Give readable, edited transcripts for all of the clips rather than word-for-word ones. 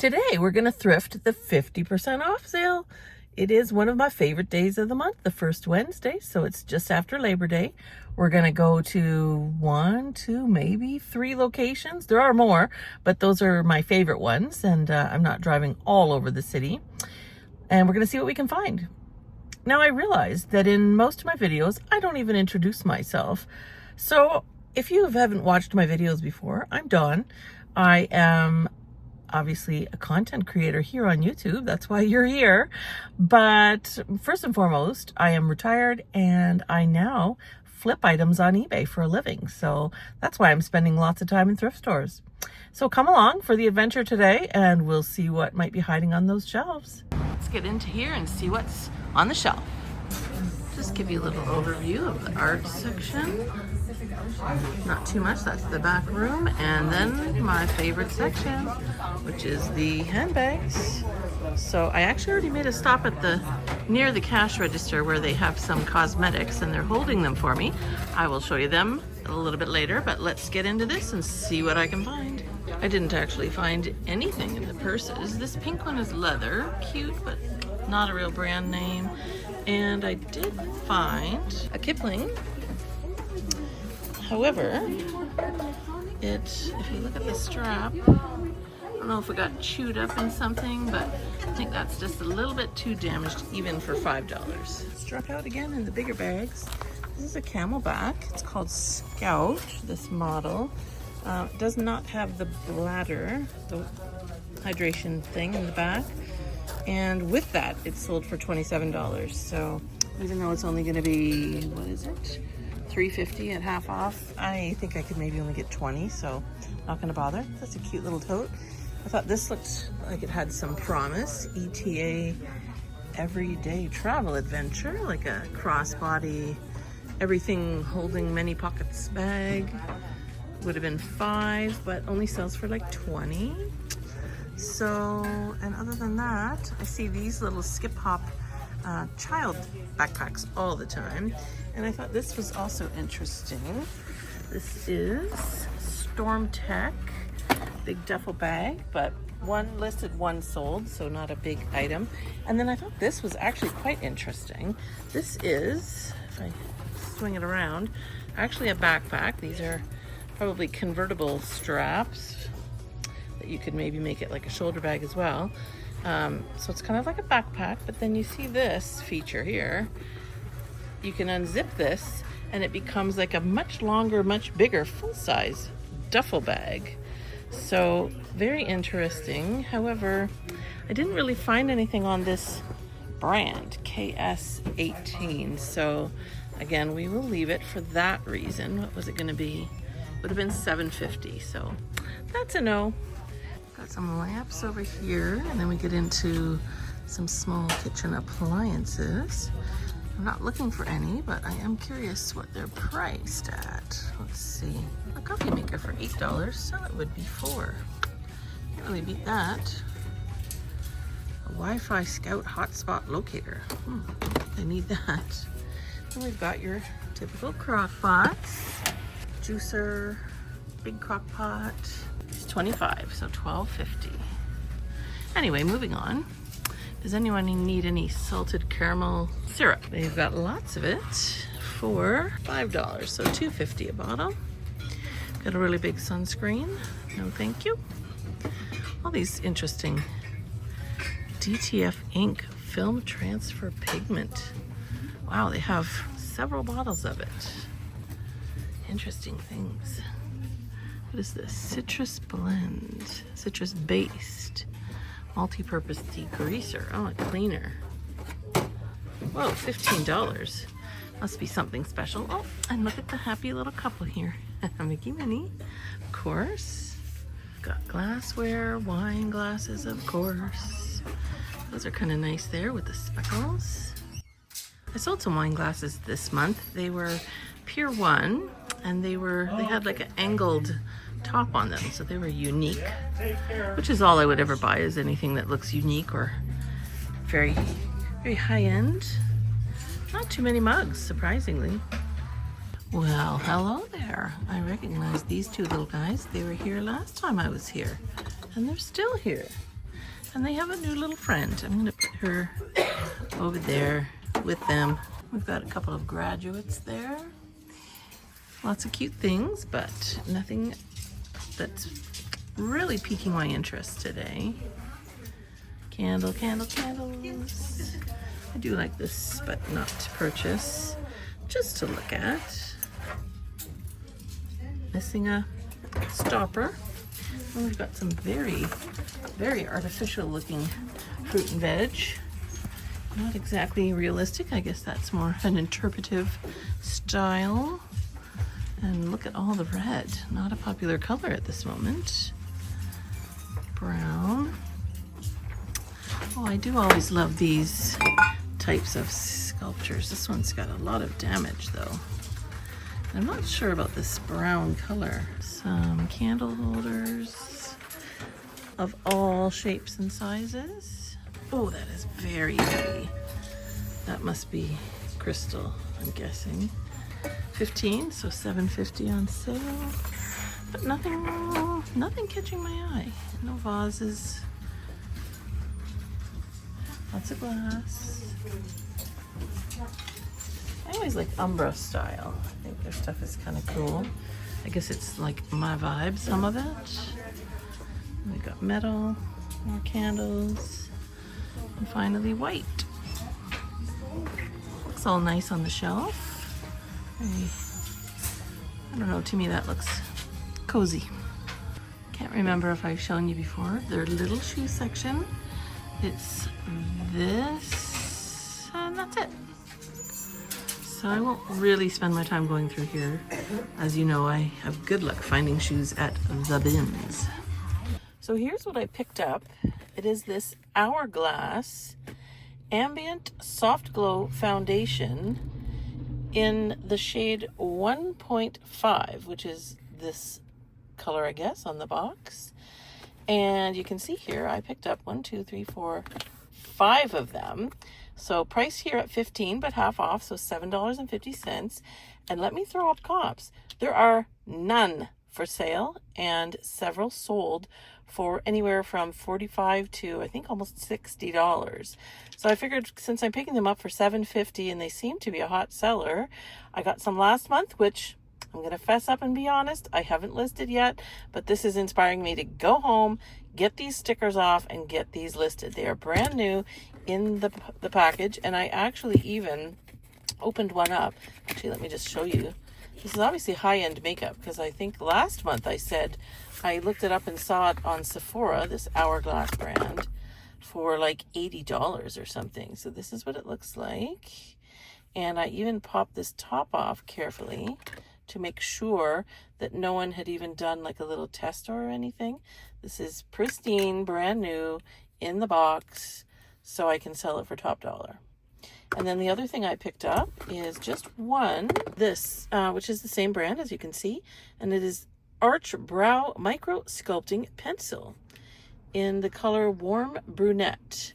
Today we're going to thrift the 50% off sale. It is one of my favorite days of the month, the first Wednesday, so it's just after Labor Day. We're going to go to 1, 2, maybe 3 locations. There are more, but those are my favorite ones, and I'm not driving all over the city. And we're going to see what we can find. Now, I realized that in most of my videos, I don't even introduce myself. So if you haven't watched my videos before, I'm Dawn. I am obviously a content creator here on YouTube. That's why you're here. But first and foremost, I am retired and I now flip items on eBay for a living. So that's why I'm spending lots of time in thrift stores. So come along for the adventure today and we'll see what might be hiding on those shelves. Let's get into here and see what's on the shelf. Just give you a little overview of the art section. Not too much, that's the back room. And then my favorite section, which is the handbags. So I actually already made a stop at near the cash register where they have some cosmetics and they're holding them for me. I will show you them a little bit later, but let's get into this and see what I can find. I didn't actually find anything in the purses. This pink one is leather, cute, but not a real brand name. And I did find a Kipling. However, if you look at the strap, I don't know if it got chewed up in something, but I think that's just a little bit too damaged even for $5. Struck out again in the bigger bags. This is a Camelback. It's called Scout, this model. It does not have the bladder, the hydration thing in the back. And with that, it's sold for $27. So even though it's only going to be, what is it? $3.50 at half off. I think I could maybe only get 20, so not going to bother. That's a cute little tote. I thought this looked like it had some promise. ETA Everyday Travel Adventure, like a crossbody, everything holding many pockets bag. Would have been $5, but only sells for like 20. So, and other than that, I see these little skip hop child backpacks all the time. And I thought this was also interesting. This is Storm Tech, big duffel bag, but one listed, one sold, so not a big item. And then I thought this was actually quite interesting. This is, if I swing it around, actually a backpack. These are probably convertible straps that you could maybe make it like a shoulder bag as well. So it's kind of like a backpack, but then you see this feature here. You can unzip this and it becomes like a much longer, much bigger, full-size duffel bag. So very interesting. However, I didn't really find anything on this brand, KS18. So again, we will leave it for that reason. What was it going to be? Would have been $7.50. So that's a no. Got some lamps over here, and then we get into some small kitchen appliances. I'm not looking for any, but I am curious what they're priced at. Let's see. A coffee maker for $8, so it would be $4. Can't really beat that. A Wi-Fi Scout hotspot locator. I need that. And we've got your typical crock pots. Juicer, big crock pot. It's 25, so $12.50. Anyway, moving on. Does anyone need any salted caramel syrup? They've got lots of it for $5, so $2.50 a bottle. Got a really big sunscreen. No, thank you. All these interesting DTF ink film transfer pigment. Wow, they have several bottles of it. Interesting things. What is this? Citrus blend, citrus based, multi-purpose degreaser. Oh, a cleaner. Whoa, $15. Must be something special. Oh, and look at the happy little couple here. Mickey Minnie, of course. Got glassware, wine glasses, of course. Those are kind of nice there with the speckles. I sold some wine glasses this month. They were Pier 1, and they had like an angled top on them, so they were unique, which is all I would ever buy, is anything that looks unique or very, very high-end. Not too many mugs, surprisingly. Well, hello there. I recognize these two little guys. They were here last time I was here, and they're still here. And they have a new little friend. I'm going to put her over there with them. We've got a couple of graduates there. Lots of cute things, but nothing that's really piquing my interest today. Candles. I do like this, but not to purchase. Just to look at. Missing a stopper. And we've got some very, very artificial looking fruit and veg. Not exactly realistic. I guess that's more an interpretive style. And look at all the red. Not a popular color at this moment. Brown. Oh, I do always love these types of sculptures. This one's got a lot of damage though. I'm not sure about this brown color. Some candle holders of all shapes and sizes. Oh, that is very heavy. That must be crystal, I'm guessing. 15, so $7.50 on sale. But nothing catching my eye. No vases. Lots of glass. I always like Umbra style. I think their stuff is kind of cool. I guess it's like my vibe, some of it. We got metal, more candles, and finally white. Looks all nice on the shelf. I don't know, to me that looks cozy. Can't remember if I've shown you before. Their little shoe section. It's this, and that's it. So I won't really spend my time going through here. As you know, I have good luck finding shoes at the bins. So here's what I picked up. It is this Hourglass Ambient Soft Glow Foundation in the shade 1.5, which is this color, I guess, on the box. And you can see here, I picked up 5 of them. So price here at $15, but half off, so $7.50. And let me throw up comps. There are none for sale and several sold for anywhere from $45 to I think almost $60. So I figured since I'm picking them up for $7.50 and they seem to be a hot seller, I got some last month, which I'm going to fess up and be honest, I haven't listed yet, but this is inspiring me to go home, get these stickers off, and get these listed. They are brand new in the package, and I actually even opened one up. Actually, let me just show you. This is obviously high-end makeup, because I think last month I said I looked it up and saw it on Sephora, this Hourglass brand, for like $80 or something. So this is what it looks like. And I even popped this top off carefully to make sure that no one had even done like a little test or anything. This is pristine, brand new, in the box, so I can sell it for top dollar. And then the other thing I picked up is just one, this, which is the same brand as you can see, and it is Arch Brow Micro Sculpting Pencil in the color Warm Brunette.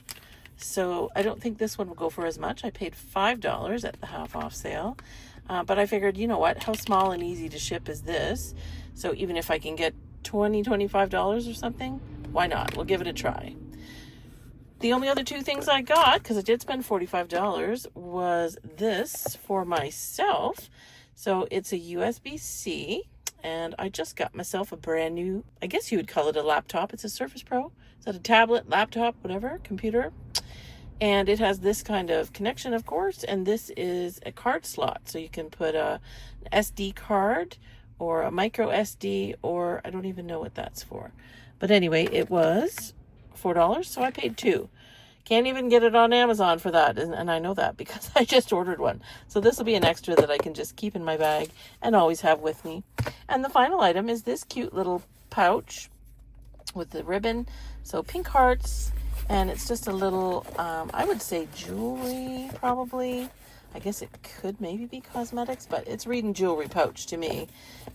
So I don't think this one will go for as much. I paid $5 at the half off sale. But I figured, you know what, how small and easy to ship is this? So even if I can get $20, $25 or something, why not? We'll give it a try. The only other two things I got, because I did spend $45, was this for myself. So it's a USB-C, and I just got myself a brand new, I guess you would call it a laptop. It's a Surface Pro. Is that a tablet, laptop, whatever, computer? And it has this kind of connection, of course, and this is a card slot. So you can put an SD card or a micro SD, or I don't even know what that's for. But anyway, it was $4, so I paid $2. Can't even get it on Amazon for that, and I know that because I just ordered one. So this will be an extra that I can just keep in my bag and always have with me. And the final item is this cute little pouch with the ribbon. So pink hearts. And it's just a little, I would say jewelry, probably. I guess it could maybe be cosmetics, but it's reading jewelry pouch to me.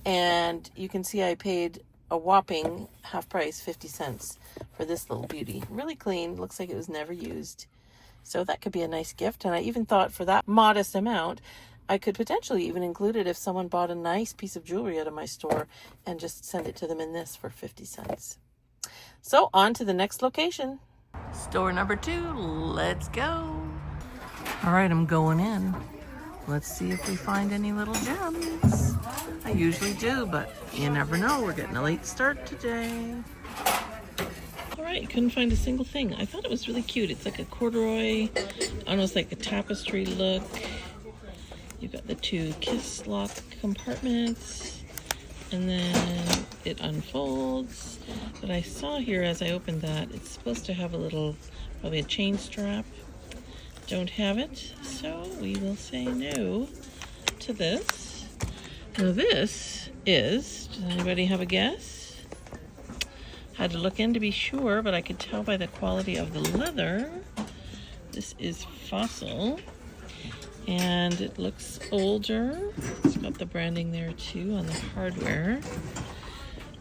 And you can see I paid a whopping half price, 50 cents for this little beauty. Really clean, looks like it was never used. So that could be a nice gift. And I even thought for that modest amount, I could potentially even include it if someone bought a nice piece of jewelry out of my store and just send it to them in this for 50 cents. So on to the next location. Store number 2, let's go. All right, I'm going in. Let's see if we find any little gems. I usually do, but you never know. We're getting a late start today. All right, couldn't find a single thing. I thought it was really cute. It's like a corduroy, almost like a tapestry look. You've got the 2 kiss lock compartments, and then it unfolds. But I saw here as I opened that, it's supposed to have a little, probably a chain strap. Don't have it, so we will say no to this. Now this is, does anybody have a guess? Had to look in to be sure, but I could tell by the quality of the leather. This is Fossil, and it looks older. It's got the branding there too on the hardware.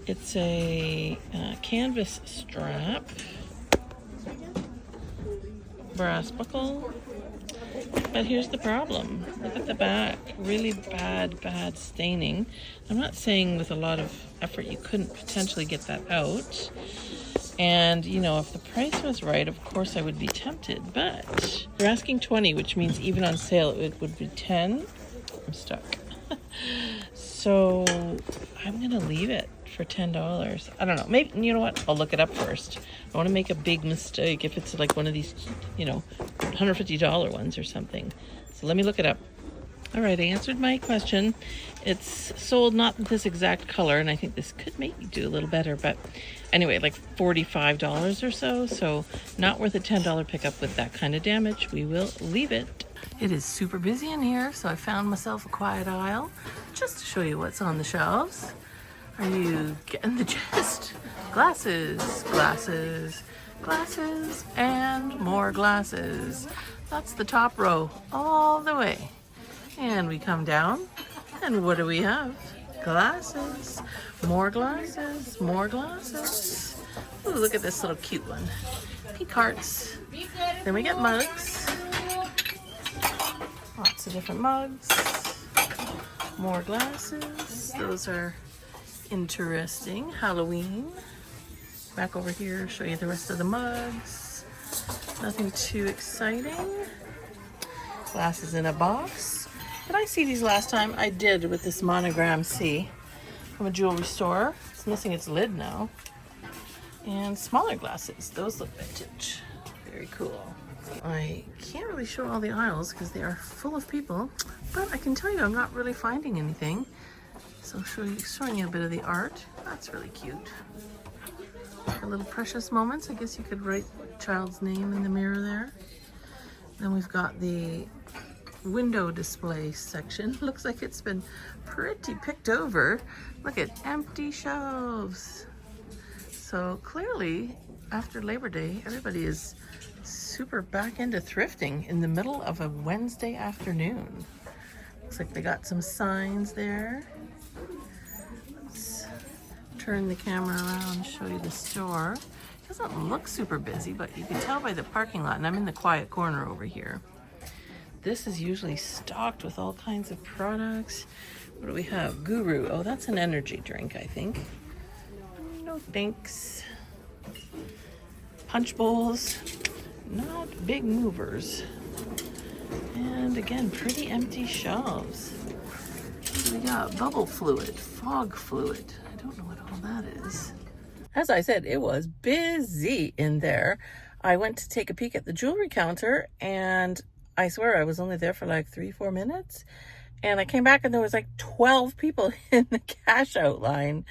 It's a canvas strap, brass buckle, but here's the problem. Look at the back, really bad staining. I'm not saying with a lot of effort you couldn't potentially get that out, and you know, if the price was right, of course I would be tempted, but you're asking 20, which means even on sale it would be 10. I'm stuck. So I'm gonna leave it for $10. I don't know, maybe, you know what, I'll look it up first. I want to make a big mistake if it's like one of these, you know, $150 ones or something. So let me look it up. All right, I answered my question. It's sold not in this exact color, and I think this could maybe do a little better, but anyway, like $45 or so, so not worth a $10 pickup with that kind of damage. We will leave it. It is super busy in here, so I found myself a quiet aisle just to show you what's on the shelves. Are you getting the gist? Glasses, glasses, glasses, and more glasses. That's the top row all the way. And we come down, and what do we have? Glasses, more glasses, more glasses. Ooh, look at this little cute one. Pink hearts. Then we get mugs. Lots of different mugs. More glasses. Those are interesting. Halloween. Back over here, show you the rest of the mugs. Nothing too exciting. Glasses in a box. Did I see these last time? I did, with this Monogram C from a jewelry store. It's missing its lid now. And smaller glasses. Those look vintage. Very cool. I can't really show all the aisles because they are full of people, but I can tell you I'm not really finding anything. So showing you a bit of the art. That's really cute. A little precious moments. I guess you could write a child's name in the mirror there. Then we've got the window display section. Looks like it's been pretty picked over. Look at empty shelves. So clearly, after Labor Day, everybody is super back into thrifting in the middle of a Wednesday afternoon. Looks like they got some signs there. Let's turn the camera around and show you the store. It doesn't look super busy, but you can tell by the parking lot, and I'm in the quiet corner over here. This is usually stocked with all kinds of products. What do we have? Guru. Oh, that's an energy drink, I think. No thanks. Punch bowls. Not big movers. And again, pretty empty shelves. We got bubble fluid, fog fluid. I don't know what all that is. As I said, it was busy in there. I went to take a peek at the jewelry counter, and I swear I was only there for like 3-4 minutes. And I came back and there was like 12 people in the cash out line.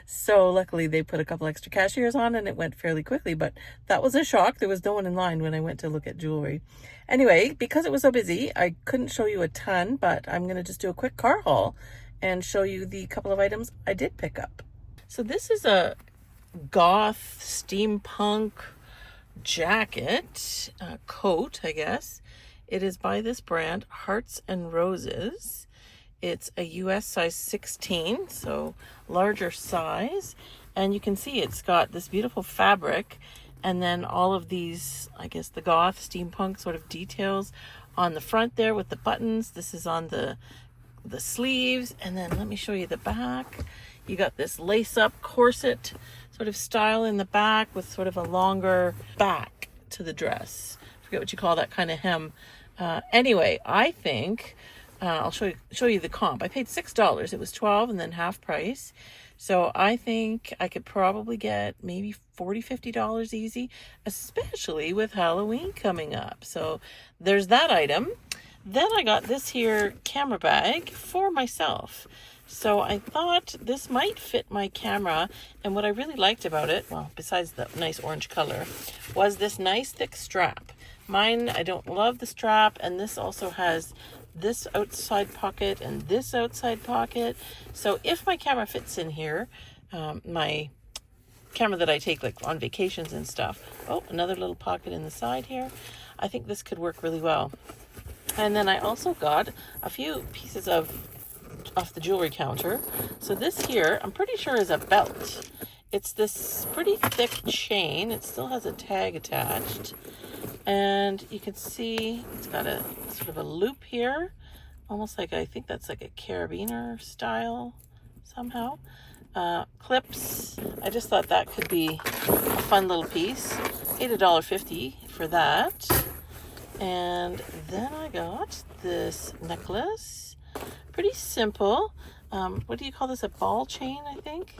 So luckily they put a couple extra cashiers on and it went fairly quickly, but that was a shock. There was no one in line when I went to look at jewelry. Anyway, because it was so busy, I couldn't show you a ton, but I'm going to just do a quick car haul and show you the couple of items I did pick up. So this is a goth steampunk jacket, coat, I guess. It is by this brand, Hearts and Roses. It's a US size 16, so larger size. And you can see it's got this beautiful fabric and then all of these, I guess, the goth steampunk sort of details on the front there with the buttons. This is on the sleeves. And then let me show you the back. You got this lace-up corset sort of style in the back with sort of a longer back to the dress. I forget what you call that kind of hem. Anyway, I think I'll show you the comp. I paid $6. It was $12 and then half price. So I think I could probably get maybe $40-50 easy, especially with Halloween coming up. So there's that item. Then I got this here camera bag for myself. So I thought this might fit my camera, and what I really liked about it, well, besides the nice orange color, was this nice thick strap. Mine, I don't love the strap, and this also has this outside pocket and this outside pocket. So if my camera fits in here, my camera that I take like on vacations and stuff, oh, another little pocket in the side here, I think this could work really well. And then I also got a few pieces off the jewelry counter. So this here, I'm pretty sure is a belt. It's this pretty thick chain. It still has a tag attached. And you can see it's got a sort of a loop here. Almost like, I think that's like a carabiner style somehow. Clips. I just thought that could be a fun little piece. Paid $1.50 for that. And then I got this necklace. Pretty simple. What do you call this? A ball chain, I think,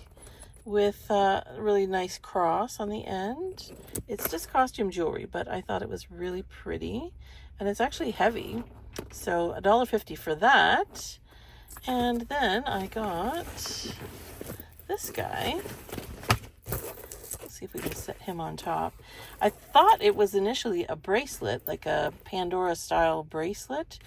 with a really nice cross on the end. It's just costume jewelry, but I thought it was really pretty. And it's actually heavy. So $1.50 for that. And then I got this guy. See if we can set him on top. I thought it was initially a bracelet, like a Pandora style bracelet,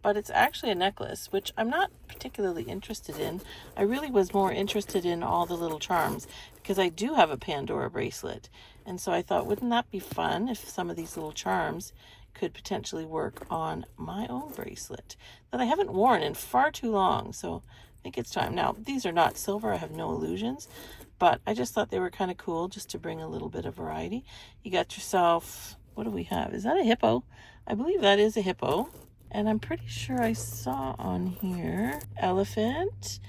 but it's actually a necklace, which I'm not particularly interested in. I really was more interested in all the little charms because I do have a Pandora bracelet. And so I thought, wouldn't that be fun if some of these little charms could potentially work on my own bracelet that I haven't worn in far too long. So I think it's time. Now, these are not silver. I have no illusions. But I just thought they were kind of cool just to bring a little bit of variety. You got yourself, what do we have? Is that a hippo? I believe that is a hippo. And I'm pretty sure I saw on here elephant.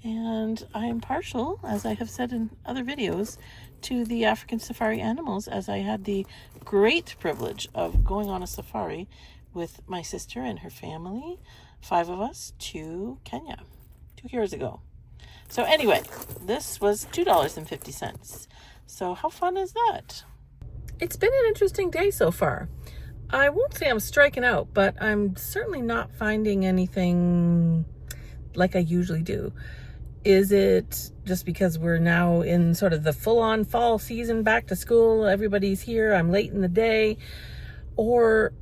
And I am partial, as I have said in other videos, to the African safari animals, as I had the great privilege of going on a safari with my sister and her family, 5 of us, to Kenya 2 years ago. So anyway, this was $2.50. So how fun is that? It's been an interesting day so far. I won't say I'm striking out, but I'm certainly not finding anything like I usually do. Is it just because we're now in sort of the full-on fall season, back to school, everybody's here, I'm late in the day? Or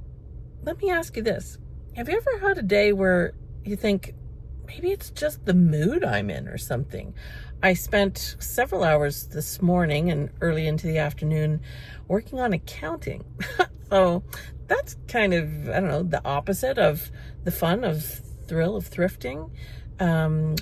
let me ask you this. Have you ever had a day where you think, maybe it's just the mood I'm in or something? I spent several hours this morning and early into the afternoon working on accounting. So that's kind of, I don't know, the opposite of the fun of thrill of thrifting.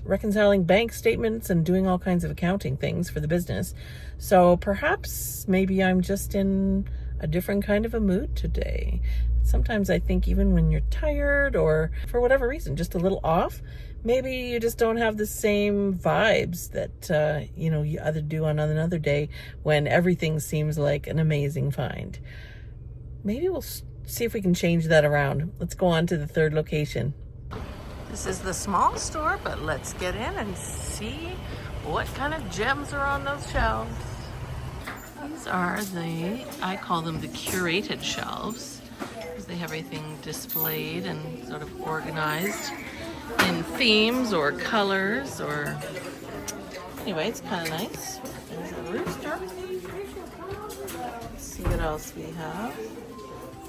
Reconciling bank statements and doing all kinds of accounting things for the business. So perhaps maybe I'm just in a different kind of a mood today. Sometimes I think even when you're tired or for whatever reason, just a little off, maybe you just don't have the same vibes that, you either do on another day when everything seems like an amazing find. Maybe we'll see if we can change that around. Let's go on to the third location. This is the small store, but let's get in and see what kind of gems are on those shelves. These are I call them the curated shelves, because they have everything displayed and sort of organized in themes or colors or, anyway, it's kind of nice. There's a rooster. Let's see what else we have.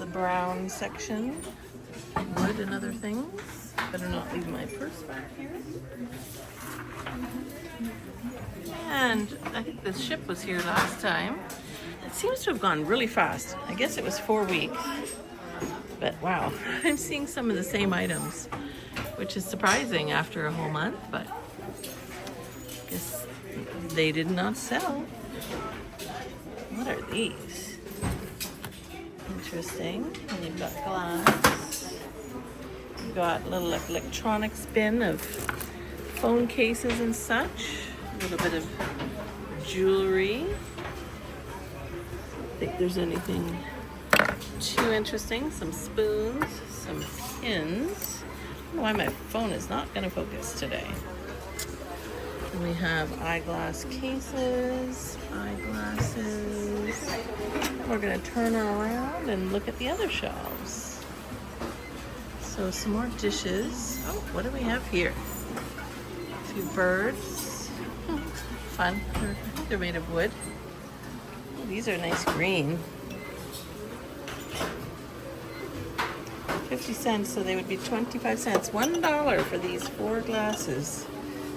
The brown section, wood and other things. Better not leave my purse back here. And I think the ship was here last time. It seems to have gone really fast. I guess it was 4 weeks. But wow, I'm seeing some of the same items, which is surprising after a whole month, but I guess they did not sell. What are these? Interesting. And you've got glass. You've got a little electronics bin of phone cases and such. A little bit of jewelry. I don't think there's anything too interesting. Some spoons, some pins. I don't know why my phone is not going to focus today. And we have eyeglass cases, eyeglasses. We're going to turn around and look at the other shelves. So some more dishes. Oh, what do we have here? A few birds. Fun. They're made of wood. Oh, these are nice green. 50 cents, so they would be 25 cents. $1 for these 4 glasses.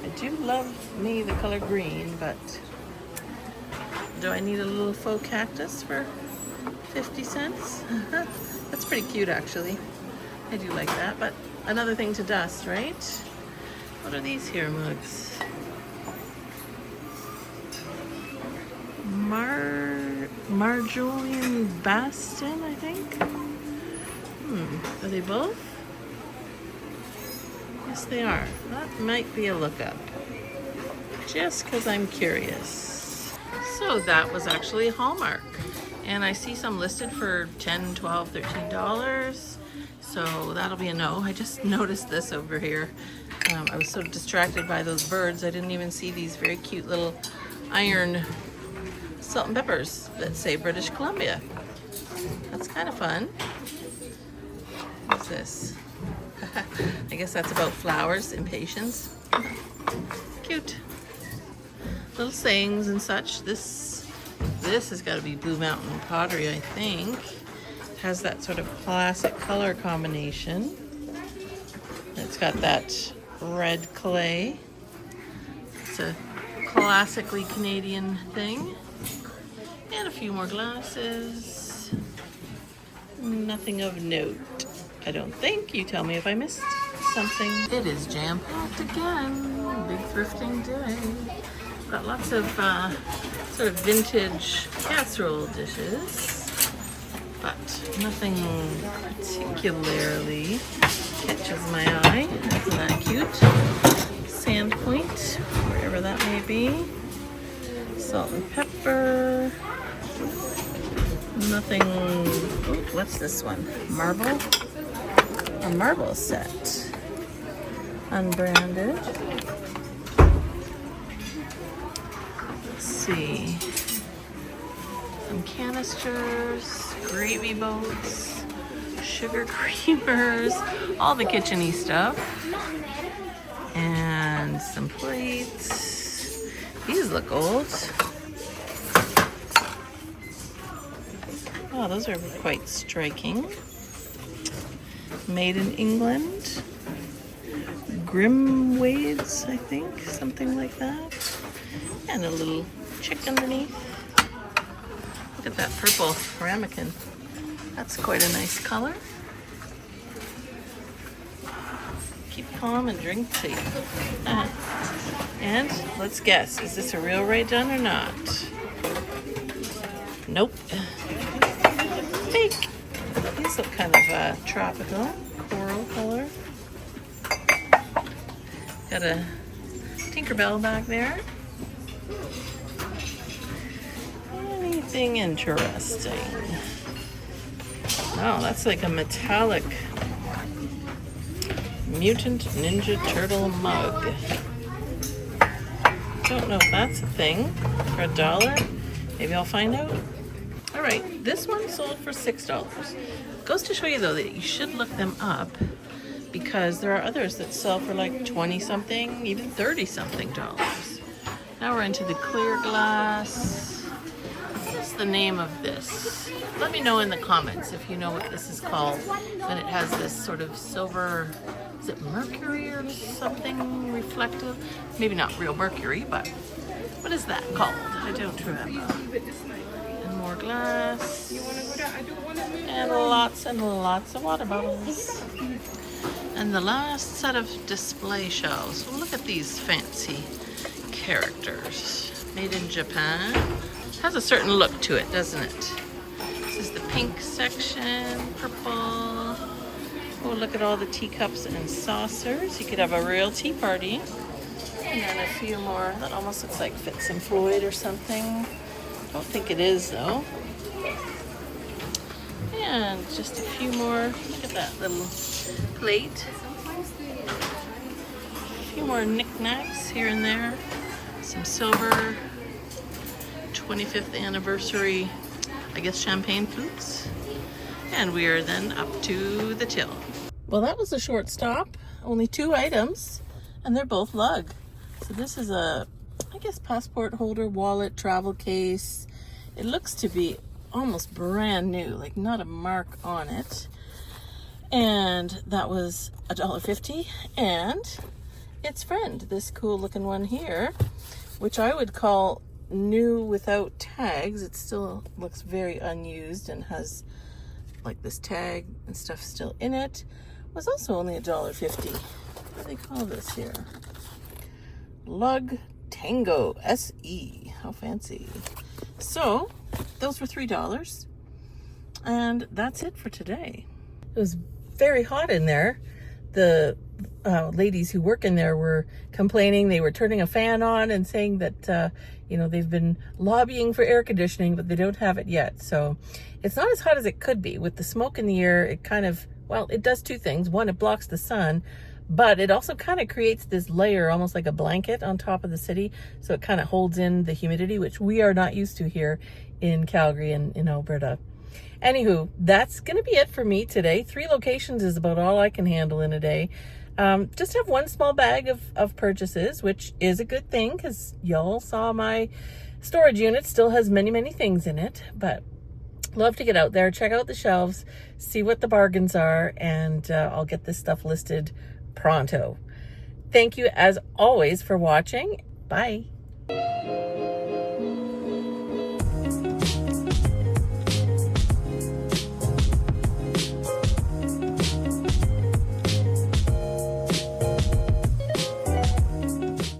I do love me the color green, but do I need a little faux cactus for 50 cents? That's pretty cute, actually. I do like that, but another thing to dust, right? What are these here mugs? Marjolian Bastin, I think. Are they both? Yes, they are. That might be a lookup. Just because I'm curious. So that was actually Hallmark. And I see some listed for $10, $12, $13. So that'll be a no. I just noticed this over here. I was so distracted by those birds, I didn't even see these very cute little iron salt and peppers that say British Columbia. That's kind of fun. What's this? I guess that's about flowers, impatience. Cute. Little sayings and such. This has got to be Blue Mountain pottery, I think. It has that sort of classic color combination. It's got that red clay. It's a classically Canadian thing. And a few more glasses. Nothing of note, I don't think. You tell me if I missed something. It is jam-packed again. Big thrifting day. Got lots of sort of vintage casserole dishes, but nothing particularly catches my eye. Isn't that cute? Sand Point, wherever that may be. Salt and pepper. Nothing. Ooh, what's this one? Marble? A marble set. Unbranded. Let's see. Some canisters, gravy boats, sugar creamers, all the kitchen-y stuff. And some plates. These look old. Oh, those are quite striking. Made in England. Grimwades, I think, something like that. And a little chick underneath. Look at that purple ramekin. That's quite a nice color. Keep calm and drink tea. And let's guess, is this a real Ray Dunn or not? Nope. Fake. These look kind of tropical, coral color. Got a Tinkerbell back there. Anything interesting? Oh, that's like a metallic Mutant Ninja Turtle mug. Don't know if that's a thing. For $1. Maybe I'll find out. All right, this one sold for $6. Goes to show you though that you should look them up, because there are others that sell for like 20 something, even 30 something dollars. Now we're into the clear glass. What's the name of this? Let me know in the comments if you know what this is called. And it has this sort of silver, is it mercury or something reflective? Maybe not real mercury, but what is that called? I don't remember. And more glass. And lots of water bottles. And the last set of display shelves. Well, look at these fancy characters. Made in Japan. Has a certain look to it, doesn't it? This is the pink section, purple. Oh, look at all the teacups and saucers. You could have a real tea party. And then a few more. That almost looks like Fitz and Floyd or something. Don't think it is though. And just a few more. Look at that little plate. A few more knickknacks here and there. Some silver. 25th anniversary, I guess, champagne flutes. And we are then up to the till. Well, that was a short stop. Only 2 items, and they're both lug. So this is a, I guess, passport holder, wallet, travel case. It looks to be almost brand new, like not a mark on it. And that was $1.50. And its friend, this cool looking one here, which I would call new without tags. It still looks very unused and has like this tag and stuff still in it. Was also only $1.50. What do they call this here? Lug Tango SE. How fancy. So those were $3, and that's it for today. It was very hot in there. The ladies who work in there were complaining. They were turning a fan on and saying that you know, they've been lobbying for air conditioning, but they don't have it yet. So it's not as hot as it could be. With the smoke in the air, it kind of, well, it does 2 things. One, it blocks the sun, but it also kind of creates this layer, almost like a blanket on top of the city. So it kind of holds in the humidity, which we are not used to here in Calgary and in Alberta. Anywho, that's going to be it for me today. 3 locations is about all I can handle in a day. Just have 1 small bag of purchases, which is a good thing because y'all saw my storage unit still has many, many things in it. But love to get out there, check out the shelves, see what the bargains are, and I'll get this stuff listed pronto. Thank you as always for watching. Bye.